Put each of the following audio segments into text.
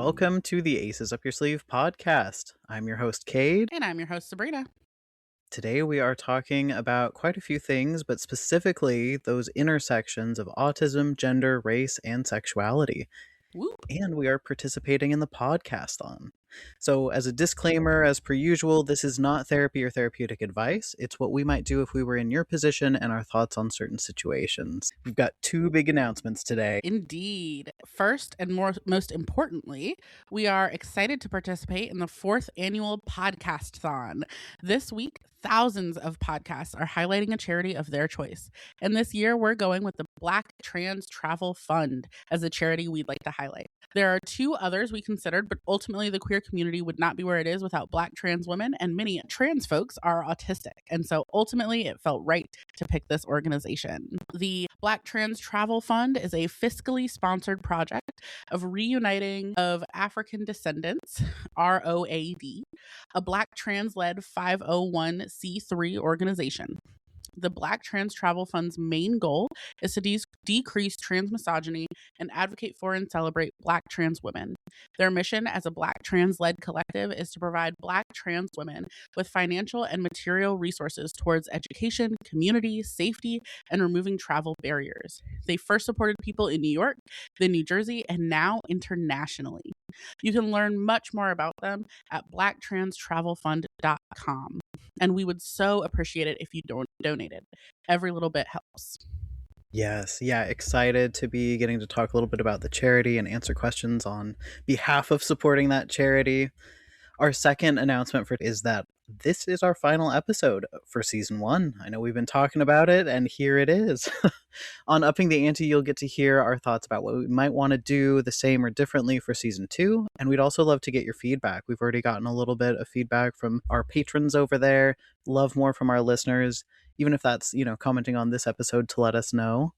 welcome to the Aces Up Your Sleeve podcast. I'm your host, Cade. And I'm your host, Sabrina. Today we are talking about quite a few things, but specifically those intersections of autism, gender, race, and sexuality. Whoop. And we are participating in the Podcasthon. So as a disclaimer, as per usual, this is not therapy or therapeutic advice. It's what we might do if we were in your position and our thoughts on certain situations. We've got two big announcements today. Indeed. First and most importantly, we are excited to participate in the 4th annual Podcasthon. This week, thousands of podcasts are highlighting a charity of their choice. And this year, we're going with the Black Trans Travel Fund as a charity we'd like to highlight. There are 2 others we considered, but ultimately the queer community would not be where it is without Black trans women, and many trans folks are autistic. And so ultimately it felt right to pick this organization. The Black Trans Travel Fund is a fiscally sponsored project of reuniting of African descendants, ROAD, a Black trans-led 501c3 organization. The Black Trans Travel Fund's main goal is to decrease trans misogyny and advocate for and celebrate Black trans women. Their mission as a Black trans-led collective is to provide Black trans women with financial and material resources towards education, community, safety, and removing travel barriers. They first supported people in New York, then New Jersey, and now internationally. You can learn much more about them at blacktranstravelfund.com. And we would so appreciate it if you donated. Every little bit helps. Yes, yeah, excited to be getting to talk a little bit about the charity and answer questions on behalf of supporting that charity. Our second announcement is that this is our final episode for season 1. I know we've been talking about it, and here it is. On Upping the Ante, you'll get to hear our thoughts about what we might want to do the same or differently for season 2, and we'd also love to get your feedback. We've already gotten a little bit of feedback from our patrons over there. Love more from our listeners, even if that's, commenting on this episode to let us know.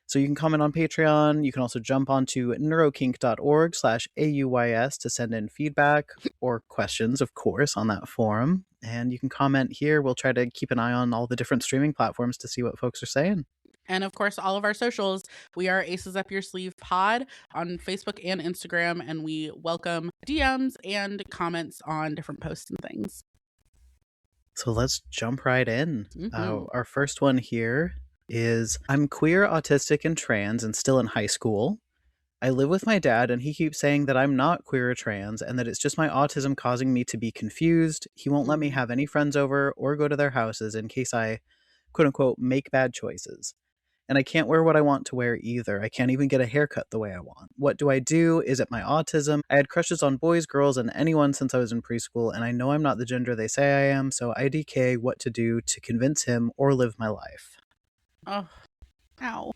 So you can comment on Patreon. You can also jump onto neurokink.org/AUYS to send in feedback or questions, of course, on that forum. And you can comment here. We'll try to keep an eye on all the different streaming platforms to see what folks are saying. And of course, all of our socials, we are Aces Up Your Sleeve Pod on Facebook and Instagram, and we welcome DMs and comments on different posts and things. So let's jump right in. Mm-hmm. Our first one here is, I'm queer, autistic, and trans and still in high school. I live with my dad and he keeps saying that I'm not queer or trans and that it's just my autism causing me to be confused. He won't let me have any friends over or go to their houses in case I, quote unquote, make bad choices. And I can't wear what I want to wear either. I can't even get a haircut the way I want. What do I do? Is it my autism? I had crushes on boys, girls, and anyone since I was in preschool, and I know I'm not the gender they say I am, so IDK what to do to convince him or live my life. Oh, ow.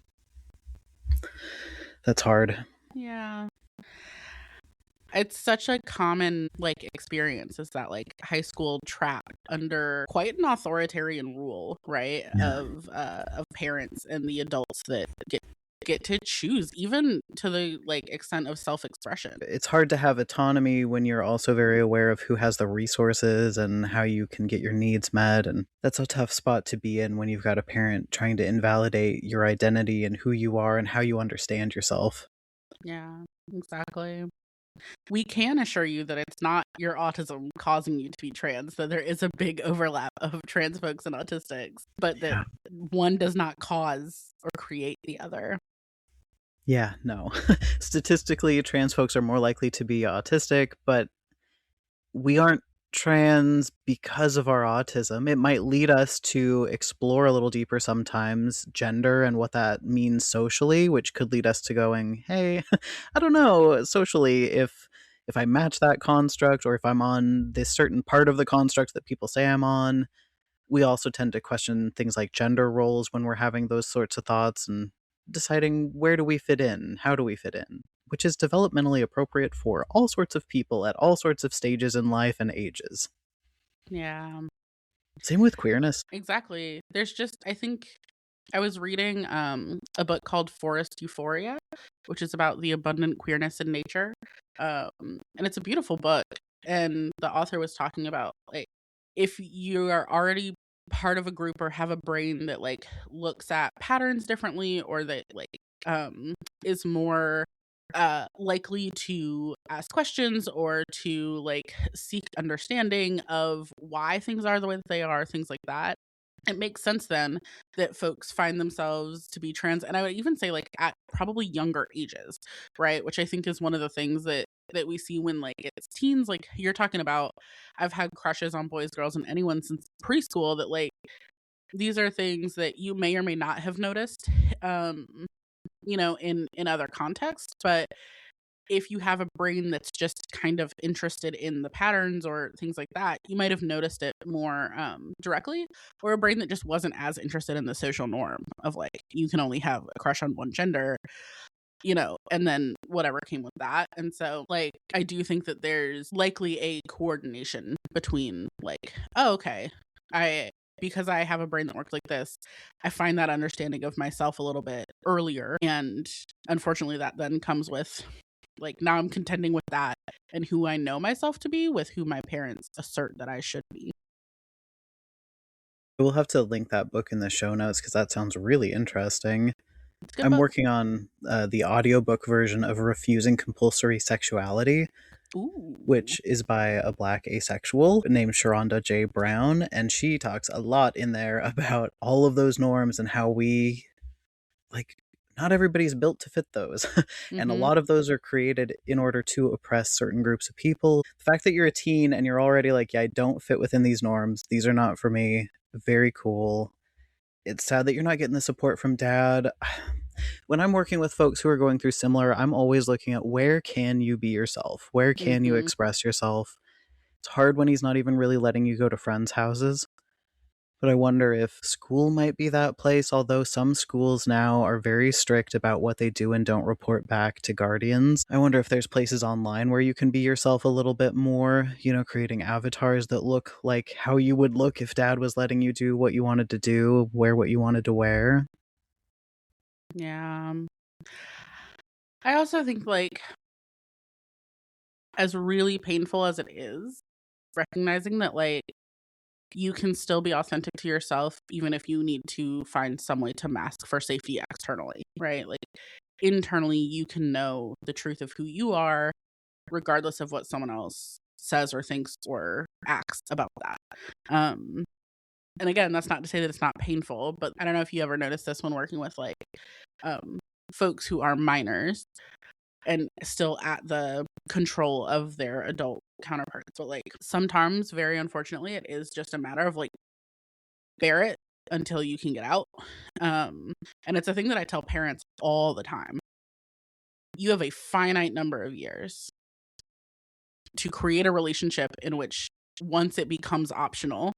That's hard. Yeah. It's such a common experience, is that high school trapped under quite an authoritarian rule, right? Yeah. Of parents and the adults that get to choose, even to the extent of self-expression. It's hard to have autonomy when you're also very aware of who has the resources and how you can get your needs met, and that's a tough spot to be in when you've got a parent trying to invalidate your identity and who you are and how you understand yourself. Yeah, exactly. We can assure you that it's not your autism causing you to be trans, that there is a big overlap of trans folks and autistics, but that one does not cause or create the other. Yeah, no. Statistically, trans folks are more likely to be autistic, but we aren't trans because of our autism. It might lead us to explore a little deeper sometimes gender and what that means socially, which could lead us to going, hey, I don't know, socially, if I match that construct or if I'm on this certain part of the construct that people say I'm on. We also tend to question things like gender roles when we're having those sorts of thoughts and deciding where do we fit in, how do we fit in, which is developmentally appropriate for all sorts of people at all sorts of stages in life and ages. Yeah. Same with queerness. Exactly. There's just, I think I was reading a book called Forest Euphoria, which is about the abundant queerness in nature. And it's a beautiful book. And the author was talking about if you are already part of a group or have a brain that looks at patterns differently or that is more likely to ask questions or to like seek understanding of why things are the way that they are, things like that. It makes sense then that folks find themselves to be trans, and I would even say like at probably younger ages, right? Which I think is one of the things that we see when like it's teens. Like you're talking about, I've had crushes on boys, girls, and anyone since preschool. That like these are things that you may or may not have noticed, um, in other contexts, but if you have a brain that's just kind of interested in the patterns or things like that, you might have noticed it more directly, or a brain that just wasn't as interested in the social norm of like, you can only have a crush on one gender, and then whatever came with that. And so, like, I do think that there's likely a coordination between, like, oh, okay, because I have a brain that works like this, I find that understanding of myself a little bit earlier. And unfortunately, that then comes with like now I'm contending with that and who I know myself to be with who my parents assert that I should be. We'll have to link that book in the show notes because that sounds really interesting. It's a good I'm book. working on the audiobook version of Refusing Compulsory Sexuality, Ooh. which is by a Black asexual named Sharonda J. Brown, and she talks a lot in there about all of those norms and how we, like, not everybody's built to fit those. And a Mm-hmm. lot of those are created in order to oppress certain groups of people. The fact that you're a teen and you're already like, yeah, I don't fit within these norms, these are not for me, very cool. It's sad that you're not getting the support from dad. When I'm working with folks who are going through similar, I'm always looking at where can you be yourself? Where can you Mm-hmm. express yourself? It's hard when he's not even really letting you go to friends' houses. But I wonder if school might be that place, although some schools now are very strict about what they do and don't report back to guardians. I wonder if there's places online where you can be yourself a little bit more, creating avatars that look like how you would look if dad was letting you do what you wanted to do, wear what you wanted to wear. Yeah. I also think like as really painful as it is, recognizing that like you can still be authentic to yourself even if you need to find some way to mask for safety externally, right? Like internally you can know the truth of who you are regardless of what someone else says or thinks or acts about that. Um and again, that's not to say that it's not painful, but I don't know if you ever noticed this when working with like um folks who are minors and still at the control of their adult counterparts. But like sometimes, very unfortunately, it is just a matter of like bear it until you can get out. And it's a thing that I tell parents all the time. You have a finite number of years to create a relationship in which once it becomes optional,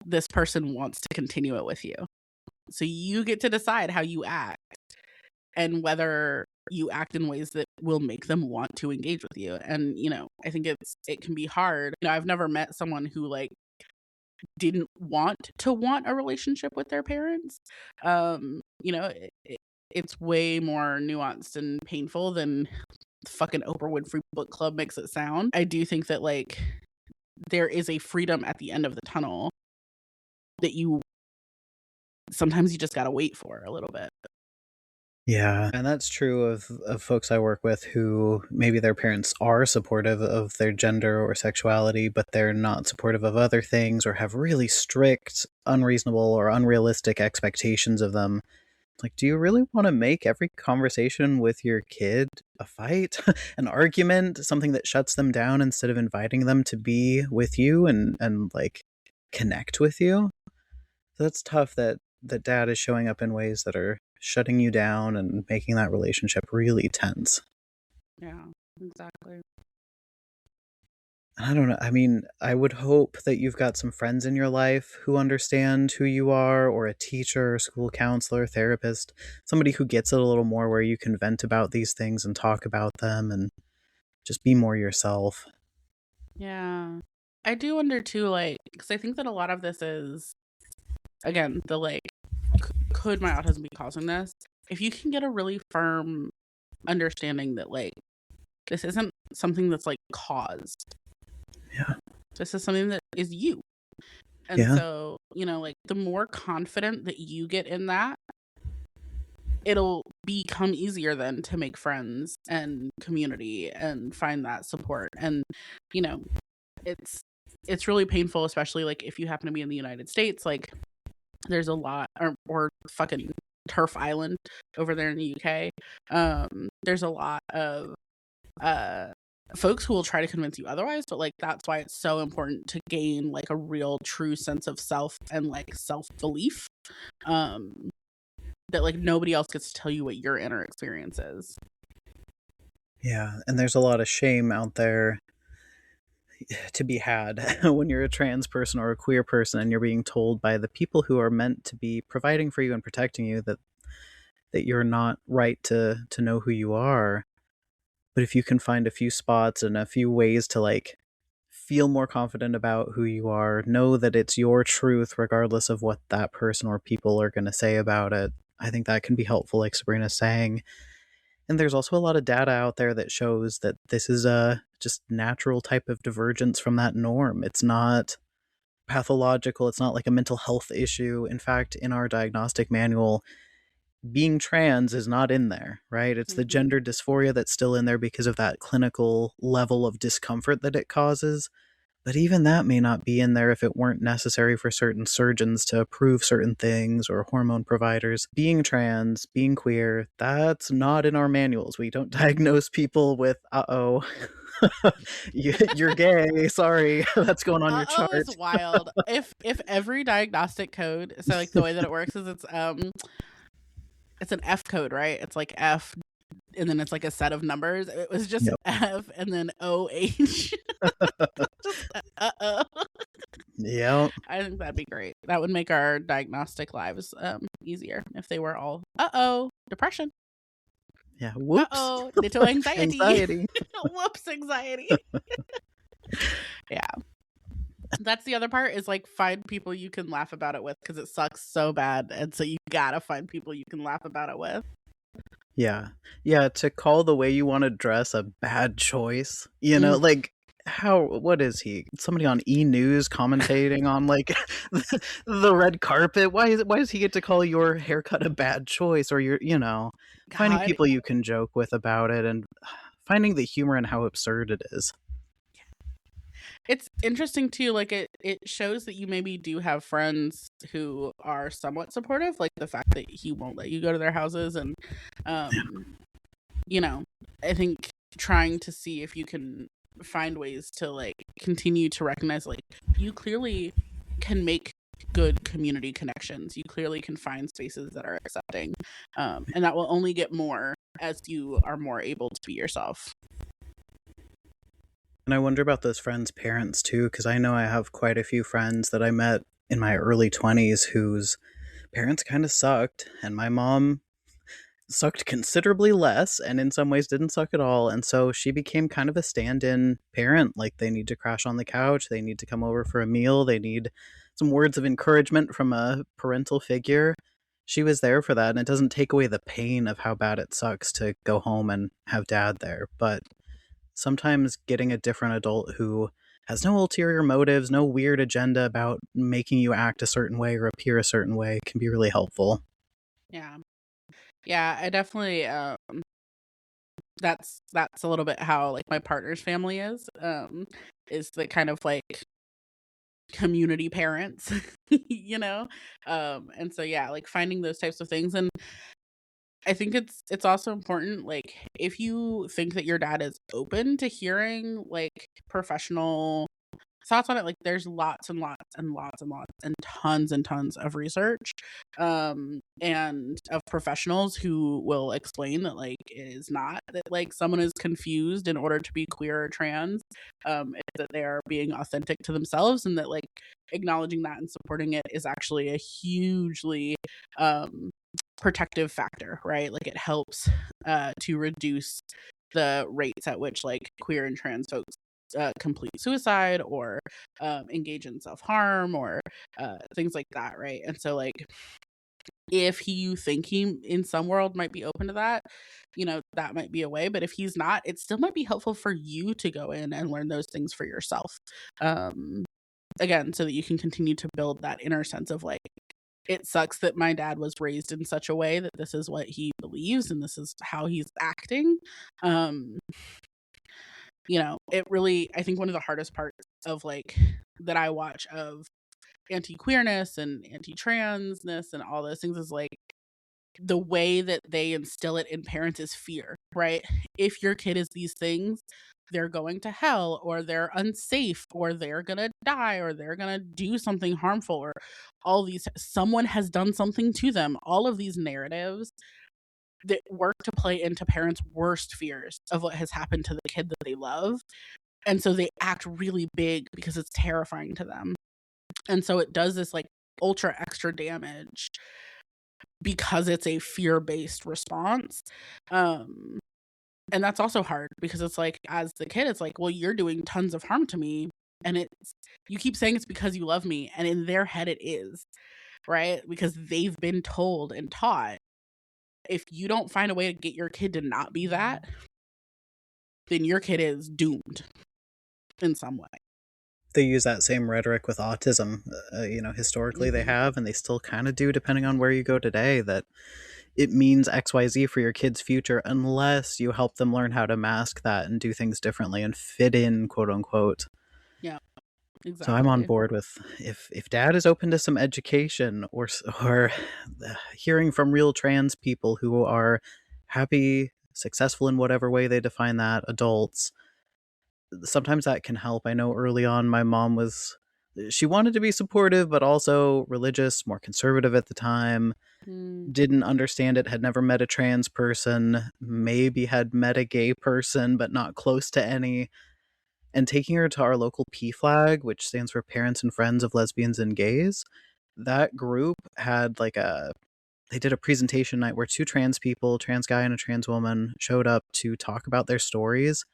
this person wants to continue it with you. So you get to decide how you act and whether you act in ways that will make them want to engage with you. And, I think it can be hard. I've never met someone who like didn't want a relationship with their parents. It's way more nuanced and painful than fucking Oprah Winfrey Book Club makes it sound. I do think that like there is a freedom at the end of the tunnel that sometimes you just got to wait for a little bit. Yeah, and that's true of folks I work with who maybe their parents are supportive of their gender or sexuality, but they're not supportive of other things or have really strict, unreasonable, or unrealistic expectations of them. Like, do you really want to make every conversation with your kid a fight, an argument, something that shuts them down instead of inviting them to be with you and like connect with you? So that's tough that dad is showing up in ways that are shutting you down and making that relationship really tense. Yeah, exactly. I don't know. I mean, I would hope that you've got some friends in your life who understand who you are, or a teacher, school counselor, therapist, somebody who gets it a little more where you can vent about these things and talk about them and just be more yourself. Yeah. I do wonder too, like, because I think that a lot of this is, again, the like, could my autism be causing this? If you can get a really firm understanding that, like, this isn't something that's like caused, Yeah. this is something that is you. And Yeah. so, like, the more confident that you get in that, it'll become easier then to make friends and community and find that support. And, you know, it's really painful, especially like if you happen to be in the United States, like there's a lot, or fucking Turf Island over there in the UK. There's a lot of folks who will try to convince you otherwise, but like that's why it's so important to gain like a real true sense of self and like self-belief, that like nobody else gets to tell you what your inner experience is. Yeah, and there's a lot of shame out there to be had when you're a trans person or a queer person and you're being told by the people who are meant to be providing for you and protecting you that you're not right to know who you are. But if you can find a few spots and a few ways to like feel more confident about who you are, know that it's your truth regardless of what that person or people are going to say about it, I think that can be helpful, like Sabrina's saying. And there's also a lot of data out there that shows that this is a just natural type of divergence from that norm. It's not pathological. It's not like a mental health issue. In fact, in our diagnostic manual, being trans is not in there, right? It's the gender dysphoria that's still in there because of that clinical level of discomfort that it causes. But even that may not be in there if it weren't necessary for certain surgeons to approve certain things or hormone providers. Being trans, being queer, that's not in our manuals. We don't diagnose people with, you're gay, sorry, that's going on your chart. Is wild. If every diagnostic code, so like the way that it works is it's an F code, right? It's like F, and then it's like a set of numbers. It was just F and then OH. Yeah. I think that'd be great. That would make our diagnostic lives easier if they were all depression. Yeah. Whoops. Little anxiety. Whoops, anxiety. Yeah. That's the other part, is like find people you can laugh about it with, because it sucks so bad, and so you gotta find people you can laugh about it with. Yeah. To call the way you want to dress a bad choice, you know, like what is he? Somebody on E! News commentating on like the red carpet. Why does he get to call your haircut a bad choice? Or finding people you can joke with about it and finding the humor in how absurd it is. It's interesting too, like it shows that you maybe do have friends who are somewhat supportive, like the fact that he won't let you go to their houses. And I think trying to see if you can find ways to like continue to recognize like you clearly can make good community connections, you clearly can find spaces that are accepting, and that will only get more as you are more able to be yourself. And I wonder about those friends' parents too, because I know I have quite a few friends that I met in my early 20s whose parents kind of sucked, and my mom sucked considerably less and in some ways didn't suck at all. And so she became kind of a stand-in parent. Like, they need to crash on the couch, they need to come over for a meal, they need some words of encouragement from a parental figure. She was there for that, and it doesn't take away the pain of how bad it sucks to go home and have dad there. But sometimes getting a different adult who has no ulterior motives, no weird agenda about making you act a certain way or appear a certain way can be really helpful. Yeah, I definitely that's a little bit how like my partner's family is the kind of like community parents, and so yeah, like finding those types of things. And I think it's also important, like if you think that your dad is open to hearing like professional thoughts on it, like there's lots and lots and lots and lots and tons of research and of professionals who will explain that like it is not that like someone is confused in order to be queer or trans, it's that they are being authentic to themselves, and that like acknowledging that and supporting it is actually a hugely protective factor, right? Like it helps to reduce the rates at which like queer and trans folks complete suicide or engage in self-harm or things like that, right? And so like if you think he in some world might be open to that, that might be a way. But if he's not, it still might be helpful for you to go in and learn those things for yourself, again, so that you can continue to build that inner sense of like it sucks that my dad was raised in such a way that this is what he believes and this is how he's acting. It really, I think one of the hardest parts of like that I watch of anti-queerness and anti-transness and all those things is like the way that they instill it in parents is fear, right? If your kid is these things, they're going to hell, or they're unsafe, or they're going to die, or they're going to do something harmful, or someone has done something to them. All of these narratives that work to play into parents' worst fears of what has happened to the kid that they love. And so they act really big because it's terrifying to them. And so it does this like ultra extra damage because it's a fear-based response. And that's also hard because it's like, as the kid, it's like, well, you're doing tons of harm to me. And you keep saying it's because you love me. And in their head, it is, right? Because they've been told and taught, if you don't find a way to get your kid to not be that, then your kid is doomed in some way. They use that same rhetoric with autism. Historically they have, and they still kind of do depending on where you go today, that it means XYZ for your kid's future unless you help them learn how to mask that and do things differently and fit in, quote unquote. Yeah, exactly. So I'm on board with if dad is open to some education or hearing from real trans people who are happy, successful in whatever way they define that, adults, sometimes that can help. I know early on my mom she wanted to be supportive, but also religious, more conservative at the time. Didn't understand it, had never met a trans person, maybe had met a gay person, but not close to any. And taking her to our local PFLAG, which stands for Parents and Friends of Lesbians and Gays, that group had they did a presentation night where two trans people, trans guy and a trans woman, showed up to talk about their stories.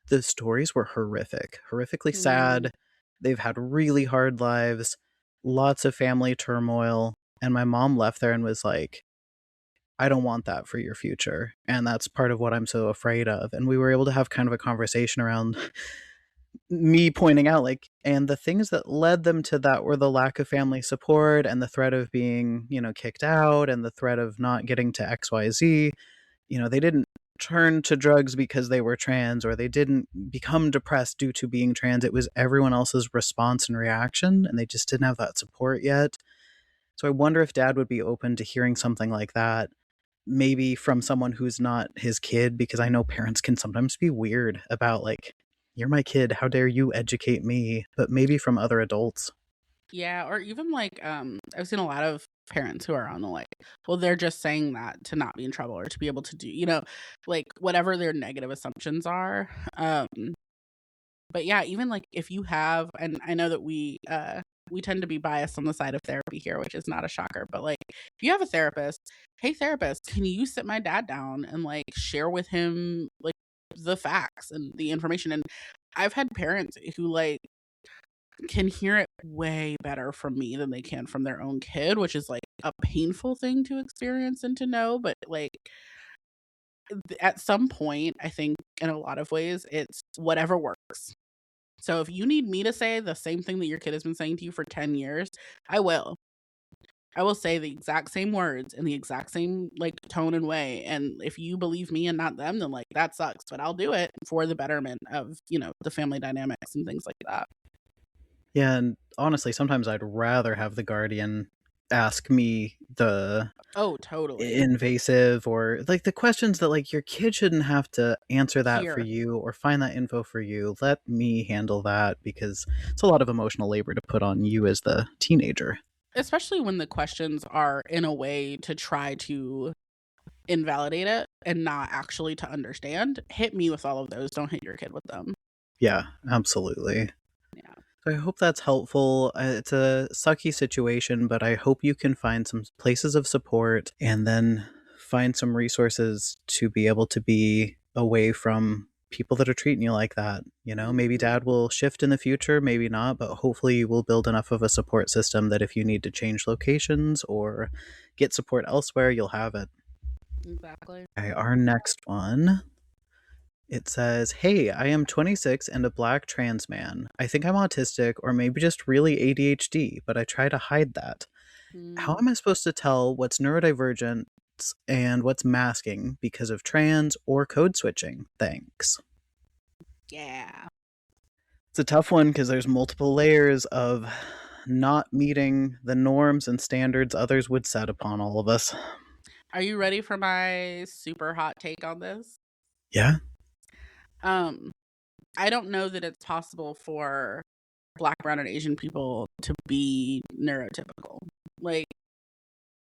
The stories were horrifically sad. They've had really hard lives, lots of family turmoil. And my mom left there and was like, I don't want that for your future. And that's part of what I'm so afraid of. And we were able to have kind of a conversation around me pointing out, and the things that led them to that were the lack of family support and the threat of being, kicked out and the threat of not getting to XYZ. They didn't turn to drugs because they were trans, or they didn't become depressed due to being trans. It was everyone else's response and reaction, and they just didn't have that support yet. So I wonder if dad would be open to hearing something like that, maybe from someone who's not his kid, because I know parents can sometimes be weird about you're my kid, how dare you educate me, but maybe from other adults. Yeah, or even I've seen a lot of parents who are on the well, they're just saying that to not be in trouble or to be able to do, whatever their negative assumptions are. But yeah, even if you have, and I know that we tend to be biased on the side of therapy here, which is not a shocker, but if you have a therapist, hey therapist, can you sit my dad down and share with him the facts and the information? And I've had parents who can hear it way better from me than they can from their own kid, which is a painful thing to experience and to know. But at some point, I think in a lot of ways, it's whatever works. So if you need me to say the same thing that your kid has been saying to you for 10 years, I will. I will say the exact same words in the exact same tone and way. And if you believe me and not them, then that sucks. But I'll do it for the betterment of, the family dynamics and things like that. Yeah, and honestly, sometimes I'd rather have the guardian ask me the totally invasive or the questions that your kid shouldn't have to answer that for you or find that info for you. Let me handle that, because it's a lot of emotional labor to put on you as the teenager. Especially when the questions are in a way to try to invalidate it and not actually to understand. Hit me with all of those. Don't hit your kid with them. Yeah, absolutely. Yeah. So I hope that's helpful. It's a sucky situation, but I hope you can find some places of support and then find some resources to be able to be away from people that are treating you like that. Maybe dad will shift in the future, maybe not, but hopefully you will build enough of a support system that if you need to change locations or get support elsewhere, you'll have it. Exactly. Okay, our next one. It says, hey, I am 26 and a black trans man. I think I'm autistic or maybe just really ADHD, but I try to hide that. How Mm, am I supposed to tell what's neurodivergent and what's masking because of trans or code switching? Thanks. yeah. It's a tough one because there's multiple layers of not meeting the norms and standards others would set upon all of us. Are you ready for my super hot take on this? Yeah. Um, I don't know that it's possible for Black, brown, and Asian people to be neurotypical. Like,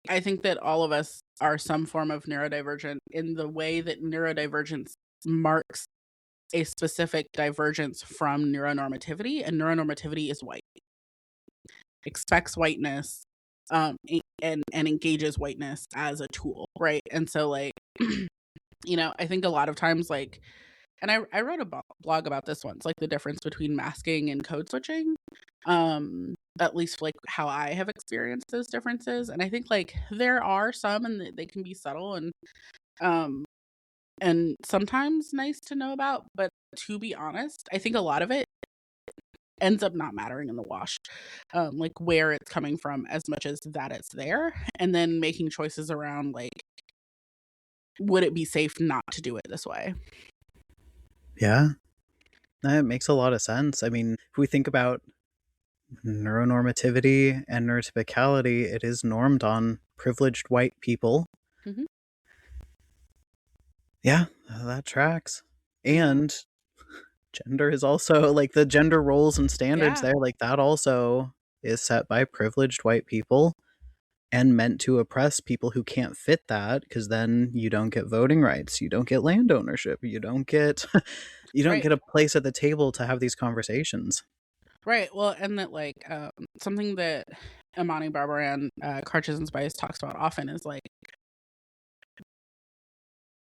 I think that all of us are some form of neurodivergent in the way that neurodivergence marks a specific divergence from neuronormativity, and neuronormativity is white, expects whiteness, and engages whiteness as a tool, right? And so, like, I think a lot of times, like, and I wrote a blog about this once, like the difference between masking and code switching, at least like how I have experienced those differences. And I think like there are some, and they can be subtle um and sometimes nice to know about, but to be honest, I think a lot of it ends up not mattering in the wash, like where it's coming from as much as that it's there, and then making choices around like, would it be safe not to do it this way? Yeah. That makes a lot of sense. I mean, if we think about neuronormativity and neurotypicality, it is normed on privileged white people. Hmm. Yeah, that tracks. Yeah. And gender is also like the gender roles and standards Yeah. there, like that also is set by privileged white people and meant to oppress people who can't fit that, because then you don't get voting rights, you don't get land ownership, you don't get you don't Right. get a place at the table to have these conversations. Right. Well, and that like something that Imani Barbaran, Cartridge and Spice talks about often is like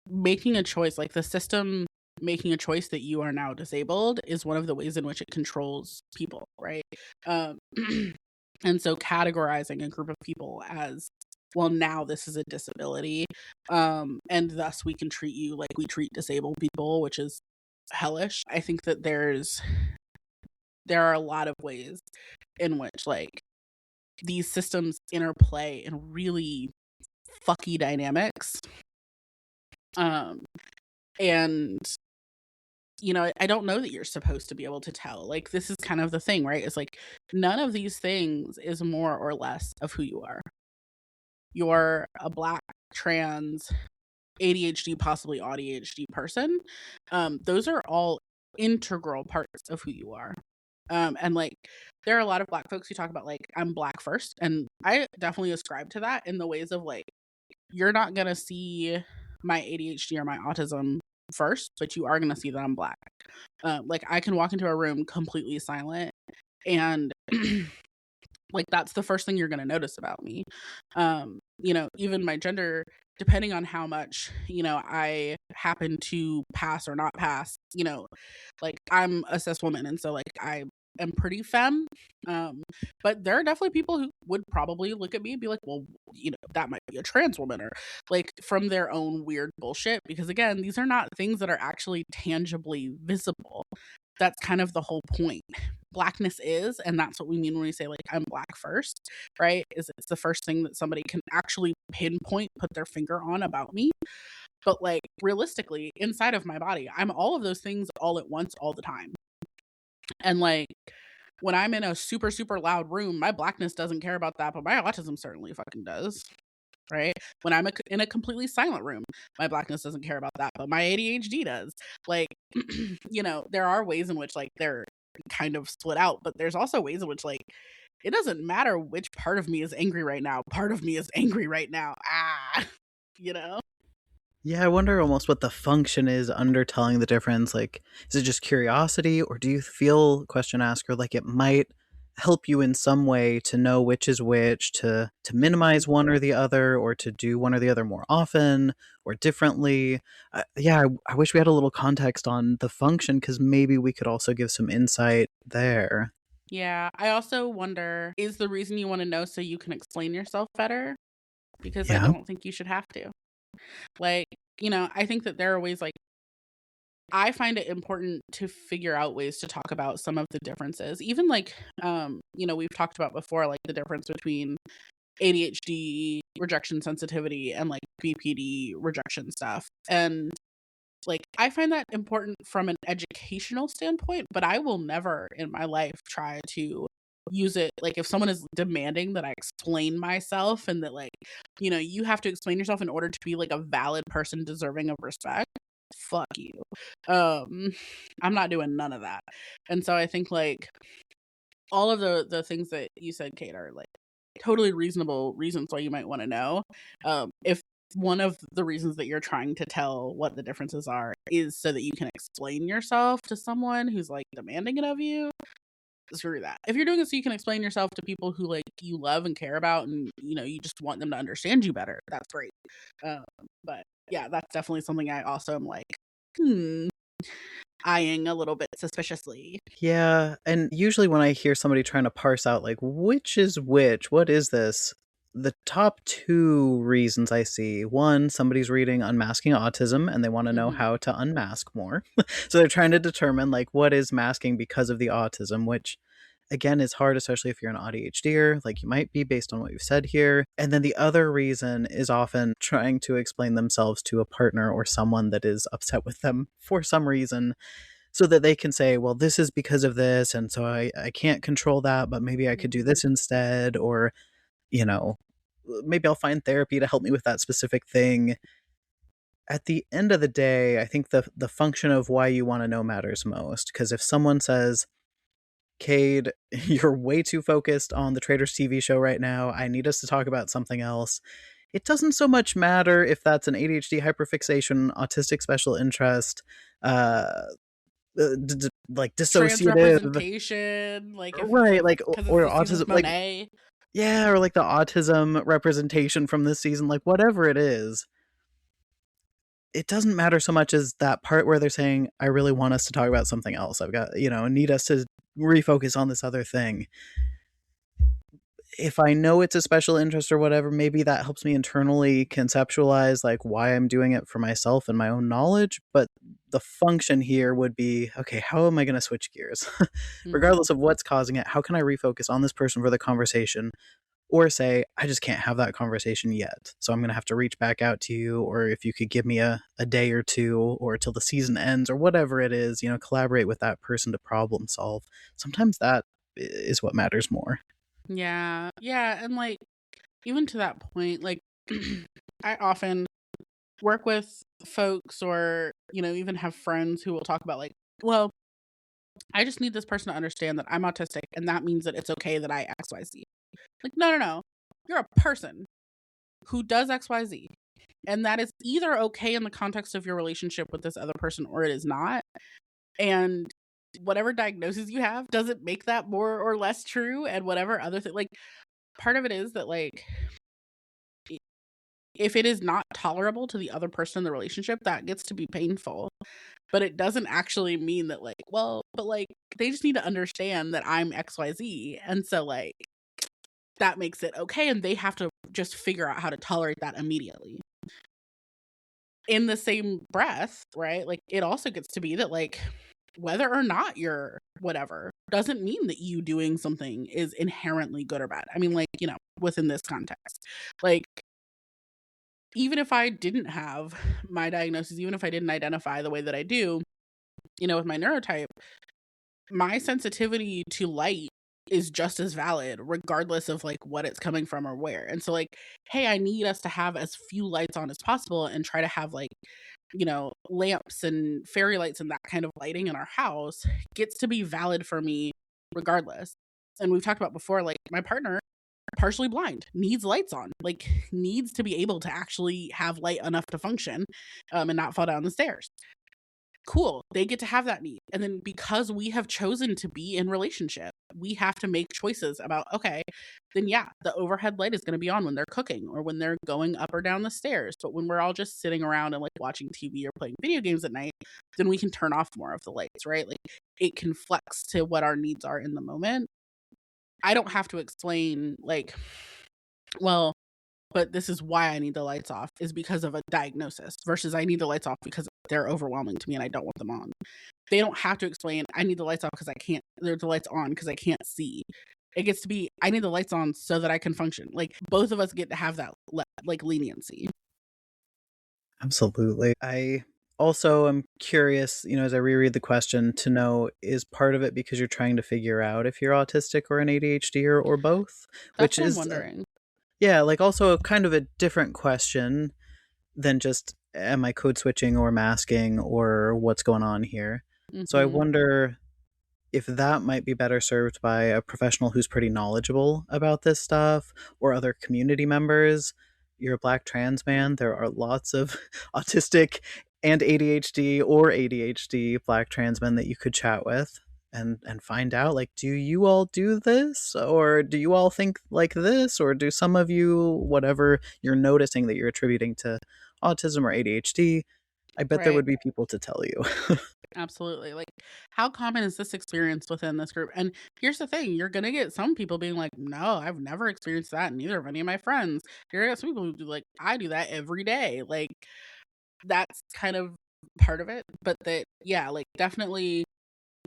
making a choice, like the system making a choice that you are now disabled is one of the ways in which it controls people, right? Um, and so categorizing a group of people as, well, now this is a disability, and thus we can treat you like we treat disabled people, which is hellish. I think that there are a lot of ways in which like these systems interplay in really fucky dynamics. And I don't know that you're supposed to be able to tell. Like, this is kind of the thing, right? It's like none of these things is more or less of who you are. You're a Black, trans, ADHD, possibly ADHD person. Those are all integral parts of who you are. And like there are a lot of Black folks who talk about like, I'm Black first, and I definitely ascribe to that in the ways of like, you're not gonna see my ADHD or my autism first, but you are gonna see that I'm Black. Like I can walk into a room completely silent, and like that's the first thing you're gonna notice about me. Even my gender, depending on how much I happen to pass or not pass. Like I'm a cis woman, and so like I am pretty femme. But there are definitely people who would probably look at me and be like, well, that might be a trans woman, or like from their own weird bullshit. Because again, these are not things that are actually tangibly visible. That's kind of the whole point. Blackness is, and that's what we mean when we say like I'm Black first, right? Is it's the first thing that somebody can actually pinpoint, put their finger on about me. But like realistically, inside of my body, I'm all of those things all at once, all the time. And like when I'm in a super, super loud room, my Blackness doesn't care about that, but my autism certainly fucking does. Right? When I'm in a completely silent room, my Blackness doesn't care about that, but my ADHD does. Like, there are ways in which like they're kind of split out, but there's also ways in which like it doesn't matter which part of me is angry right now. Part of me is angry right now. Ah, you know? Yeah, I wonder almost what the function is under telling the difference. Like, is it just curiosity, or do you feel, question asker, like it might help you in some way to know which is which, to minimize one or the other, or to do one or the other more often or differently? I wish we had a little context on the function, because maybe we could also give some insight there. Yeah. I also wonder, is the reason you want to know so you can explain yourself better? Because I Yeah. don't think you should have to. Like, I think that there are ways like I find it important to figure out ways to talk about some of the differences. Even like we've talked about before, like the difference between ADHD, rejection sensitivity, and like BPD rejection stuff. And like, I find that important from an educational standpoint, but I will never in my life try to use it. Like, if someone is demanding that I explain myself and that, like, you have to explain yourself in order to be like a valid person deserving of respect, fuck you. I'm not doing none of that. And so I think like all of the things that you said, Kate, are like totally reasonable reasons why you might want to know. If one of the reasons that you're trying to tell what the differences are is so that you can explain yourself to someone who's like demanding it of you, screw that. If you're doing it so you can explain yourself to people who like you love and care about, and you just want them to understand you better, that's great. But yeah, that's definitely something I also am like eyeing a little bit suspiciously. Yeah, and usually when I hear somebody trying to parse out, like, which is which, what is this? The top two reasons I see: one, somebody's reading Unmasking Autism and they want to know how to unmask more. So they're trying to determine, like, what is masking because of the autism, which, again, is hard, especially if you're an ADHDer, like you might be based on what you've said here. And then the other reason is often trying to explain themselves to a partner or someone that is upset with them for some reason, so that they can say, well, this is because of this, and so I can't control that, but maybe I could do this instead, or, maybe I'll find therapy to help me with that specific thing. At the end of the day, I think the function of why you want to know matters most, because if someone says, Cade, you're way too focused on the Traders TV show right now, I need us to talk about something else, it doesn't so much matter if that's an ADHD hyperfixation, autistic special interest, like Trans dissociative, representation, like right? Like, because it's or the season's autism, like, Monet. yeah, or like the autism representation from this season, like whatever it is. It doesn't matter so much as that part where they're saying, I really want us to talk about something else. I've got, need us to refocus on this other thing. If I know it's a special interest or whatever, maybe that helps me internally conceptualize like why I'm doing it for myself and my own knowledge. But the function here would be, okay, how am I going to switch gears? Regardless of what's causing it, how can I refocus on this person for the conversation? Or say, I just can't have that conversation yet, so I'm going to have to reach back out to you, or if you could give me a day or two, or till the season ends, or whatever it is, collaborate with that person to problem solve. Sometimes that is what matters more. Yeah. And like, even to that point, like, I often work with folks or, even have friends who will talk about like, well, I just need this person to understand that I'm autistic and that means that it's okay that I XYZ. Like, no. You're a person who does XYZ. And that is either okay in the context of your relationship with this other person or it is not. And whatever diagnosis you have doesn't make that more or less true. And whatever other thing, like, part of it is that, like, if it is not tolerable to the other person in the relationship, that gets to be painful. But it doesn't actually mean that, like, well, but like, they just need to understand that I'm XYZ. And so, like, that makes it okay. And they have to just figure out how to tolerate that immediately. In the same breath, right? Like, it also gets to be that, like, whether or not you're whatever doesn't mean that you doing something is inherently good or bad. I mean, like, within this context, like, even if I didn't have my diagnosis, even if I didn't identify the way that I do, with my neurotype, my sensitivity to light is just as valid regardless of like what it's coming from or where. And so, like, hey, I need us to have as few lights on as possible and try to have like, lamps and fairy lights and that kind of lighting in our house gets to be valid for me regardless. And we've talked about before, like, my partner, partially blind, needs lights on, like, needs to be able to actually have light enough to function and not fall down the stairs. Cool, they get to have that need. And then because we have chosen to be in relationship, we have to make choices about, okay, then yeah, the overhead light is going to be on when they're cooking or when they're going up or down the stairs. But when we're all just sitting around and like watching TV or playing video games at night, then we can turn off more of the lights, right? Like, it can flex to what our needs are in the moment. I don't have to explain, like, well, but this is why I need the lights off, is because of a diagnosis, versus I need the lights off because they're overwhelming to me and I don't want them on. They don't have to explain, I need the lights off because I can't, there's the lights on because I can't see. It gets to be, I need the lights on so that I can function. Like, both of us get to have that like leniency. Absolutely. I also am curious, as I reread the question, to know, is part of it because you're trying to figure out if you're autistic or an ADHD or both? That's Which what I'm is, wondering. yeah, like also kind of a different question than just, am I code switching or masking or what's going on here? So I Mm-hmm. wonder if that might be better served by a professional who's pretty knowledgeable about this stuff or other community members. You're a Black trans man. There are lots of autistic and ADHD or ADHD Black trans men that you could chat with and find out, like, do you all do this, or do you all think like this, or do some of you, whatever you're noticing that you're attributing to autism or ADHD, I bet there Right. would be people to tell you. Absolutely. Like, how common is this experience within this group? And here's the thing, you're going to get some people being like, no, I've never experienced that. Neither of any of my friends. You're going to get some people who do, like, I do that every day. Like, that's kind of part of it. But that, yeah, like, definitely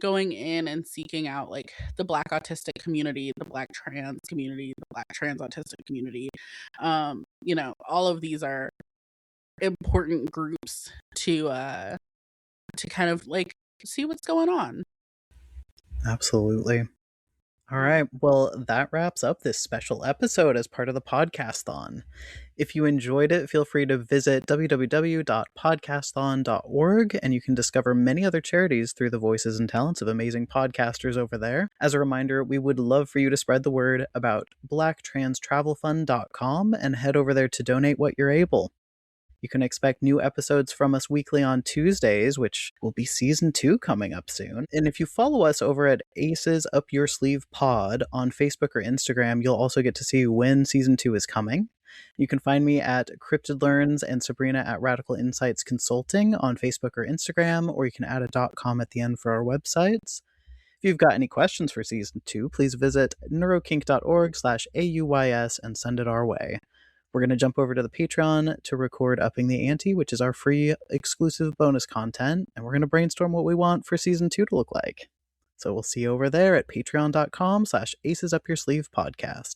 going in and seeking out, like, the Black autistic community, the Black trans community, the Black trans autistic community. All of these are important groups to kind of like see what's going on. Absolutely. All Yeah. right. Well, that wraps up this special episode as part of the Podcasthon. If you enjoyed it, feel free to visit www.podcasthon.org, and you can discover many other charities through the voices and talents of amazing podcasters over there. As a reminder, we would love for you to spread the word about blacktranstravelfund.com and head over there to donate what you're able. You can expect new episodes from us weekly on Tuesdays, which will be season 2 coming up soon. And if you follow us over at Aces Up Your Sleeve Pod on Facebook or Instagram, you'll also get to see when season 2 is coming. You can find me at Cryptid Learns and Sabrina at Radical Insights Consulting on Facebook or Instagram, or you can add a .com at the end for our websites. If you've got any questions for season 2, please visit neurokink.org/AUYS and send it our way. We're going to jump over to the Patreon to record Upping the Ante, which is our free exclusive bonus content, and we're going to brainstorm what we want for season 2 to look like. So we'll see you over there at patreon.com/acesupyoursleevepodcast.